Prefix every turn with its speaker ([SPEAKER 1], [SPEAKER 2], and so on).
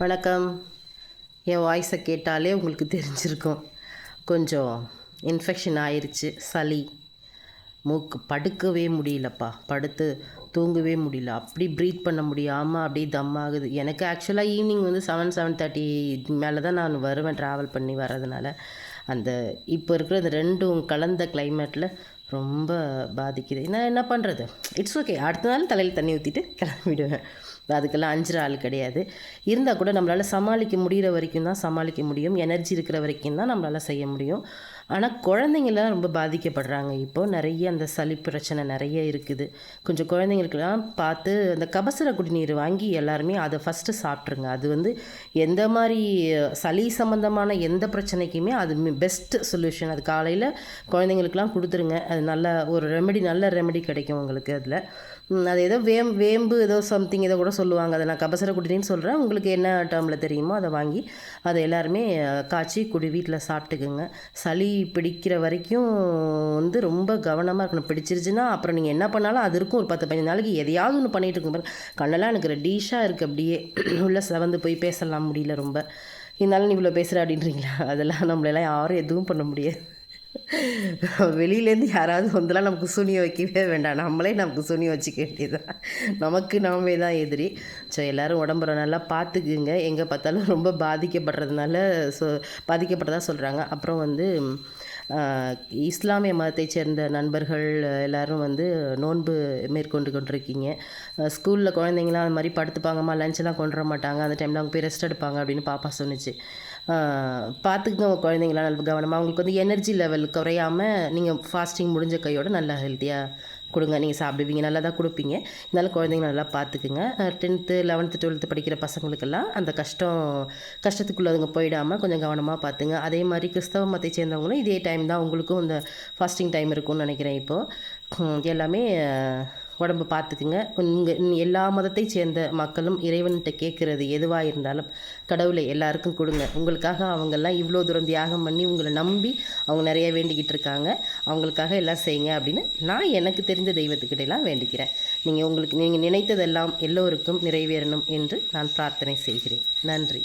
[SPEAKER 1] வணக்கம். என் வாய்ஸை கேட்டாலே உங்களுக்கு தெரிஞ்சிருக்கும். கொஞ்சம் இன்ஃபெக்ஷன் ஆயிடுச்சு, சளி, மூக்கு படுக்கவே முடியலப்பா. படுத்து தூங்கவே முடியல. அப்படி ப்ரீத் பண்ண முடியாமல் அப்படியே தம் ஆகுது. எனக்கு ஆக்சுவலாக ஈவினிங் 7:30 மேலே தான் நான் வருவேன், ட்ராவல் பண்ணி வர்றதுனால. அந்த இப்போ இருக்கிற இந்த ரெண்டும் கலந்த கிளைமேட்டில் ரொம்ப பாதிக்குது. நான் என்ன பண்ணுறது? It's okay. அடுத்த நாள் தலையில் தண்ணி ஊற்றிட்டு கிளம்பிடுவேன். அதுக்கெல்லாம் அஞ்சுற ஆள் கிடையாது. இருந்தால் கூட நம்மளால் சமாளிக்க முடிகிற வரைக்கும் தான் சமாளிக்க முடியும். எனர்ஜி இருக்கிற வரைக்கும் தான் நம்மளால் செய்ய முடியும். ஆனால் குழந்தைங்களாம் ரொம்ப பாதிக்கப்படுறாங்க. இப்போது நிறைய அந்த சளி பிரச்சனை நிறைய இருக்குது. கொஞ்சம் குழந்தைங்களுக்கெல்லாம் பார்த்து அந்த கபசுர குடிநீர் வாங்கி எல்லாருமே அதை ஃபஸ்ட்டு சாப்பிட்ருங்க. அது எந்த மாதிரி சளி சம்மந்தமான எந்த பிரச்சனைக்குமே அது பெஸ்ட் சொல்யூஷன். அது காலையில் குழந்தைங்களுக்கெல்லாம் கொடுத்துருங்க. அது ஒரு நல்ல ரெமெடி கிடைக்கும் உங்களுக்கு அதில். அது ஏதோ வேம்பு ஏதோ சம்திங் ஏதோ கூட சொல்லுவாங்க. அதை நான் கபசுர குடிநீர்னு சொல்கிறேன். உங்களுக்கு என்ன டேர்மில் தெரியுமோ அதை வாங்கி அதை எல்லாருமே காய்ச்சி வீட்டில் சாப்பிட்டுக்குங்க. சளி பிடிக்கிற வரைக்கும் ரொம்ப கவனமாக இருக்கணும். பிடிச்சிருச்சுன்னா அப்புறம் நீங்கள் என்ன பண்ணாலும் அது இருக்கும். ஒரு 10-15 நாளைக்கு எதையாவது ஒன்று பண்ணிகிட்டு இருக்கும். கண்ணெல்லாம் எனக்கு ரெட்டிஷாக இருக்குது. அப்படியே உள்ளே செவந்து போய் பேசலாம் முடியல ரொம்ப. இருந்தாலும் நீ இவ்வளோ பேசுகிற அப்படின்றீங்களா? அதெல்லாம் நம்மளெல்லாம் யாரும் எதுவும் பண்ண முடியாது. வெளியிலேருந்து யாராவது நமக்கு சூனியம் வைக்கவே வேண்டாம். நம்மளே நமக்கு சூனியம் வச்சுக்க வேண்டியதுதான். நமக்கு நாமே தான் எதிரி. ஸோ எல்லோரும் உடம்புற நல்லா பார்த்துக்குங்க. எங்கே பார்த்தாலும் ரொம்ப பாதிக்கப்பட்டதாக சொல்கிறாங்க. அப்புறம் இஸ்லாமிய மதத்தைச் சேர்ந்த நண்பர்கள் எல்லோரும் நோன்பு மேற்கொண்டு கொண்டிருக்கீங்க. ஸ்கூலில் குழந்தைங்களாம் அது மாதிரி படுத்துப்பாங்கம்மா, லஞ்செல்லாம் கொண்டு வர மாட்டாங்க, அந்த டைமில் அவங்க போய் ரெஸ்ட் எடுப்பாங்க அப்படின்னு பாப்பா சொன்னிச்சு. பார்த்துக்குங்க குழந்தைங்களாம் நல்ல கவனமாக. அவங்களுக்கு எனர்ஜி லெவல் குறையாமல் நீங்கள் ஃபாஸ்டிங் முடிஞ்ச கையோடு நல்லா ஹெல்த்தியாக கொடுங்க. நீங்கள் சாப்பிடுவீங்க, நல்லா தான் கொடுப்பீங்க. இருந்தாலும் குழந்தைங்க நல்லா பார்த்துக்குங்க. 10th 11th 12th படிக்கிற பசங்களுக்கெல்லாம் அந்த கஷ்டத்துக்குள்ளே அதுங்க போயிடாமல் கொஞ்சம் கவனமாக பார்த்துங்க. அதே மாதிரி கிறிஸ்தவ மதத்தை சேர்ந்தவங்களும் இதே டைம் தான் உங்களுக்கும் இந்த ஃபாஸ்டிங் டைம் இருக்கும்னு நினைக்கிறேன். இப்போது எல்லாமே உடம்பு பார்த்துக்குங்க. எல்லா மதத்தை சேர்ந்த மக்களும் இறைவன்கிட்ட கேட்குறது எதுவாக இருந்தாலும் கடவுளை எல்லாருக்கும் கொடுங்க. உங்களுக்காக அவங்கெல்லாம் இவ்வளோ தூரம் தியாகம் பண்ணி உங்களை நம்பி அவங்க நிறைய வேண்டிக்கிட்டு இருக்காங்க. அவங்களுக்காக எல்லாம் செய்யுங்க அப்படின்னு நான் எனக்கு தெரிஞ்ச தெய்வத்துக்கிட்டலாம் வேண்டிக்கிறேன். நீங்கள் நினைத்ததெல்லாம் எல்லோருக்கும் நிறைவேறணும் என்று நான் பிரார்த்தனை செய்கிறேன். நன்றி.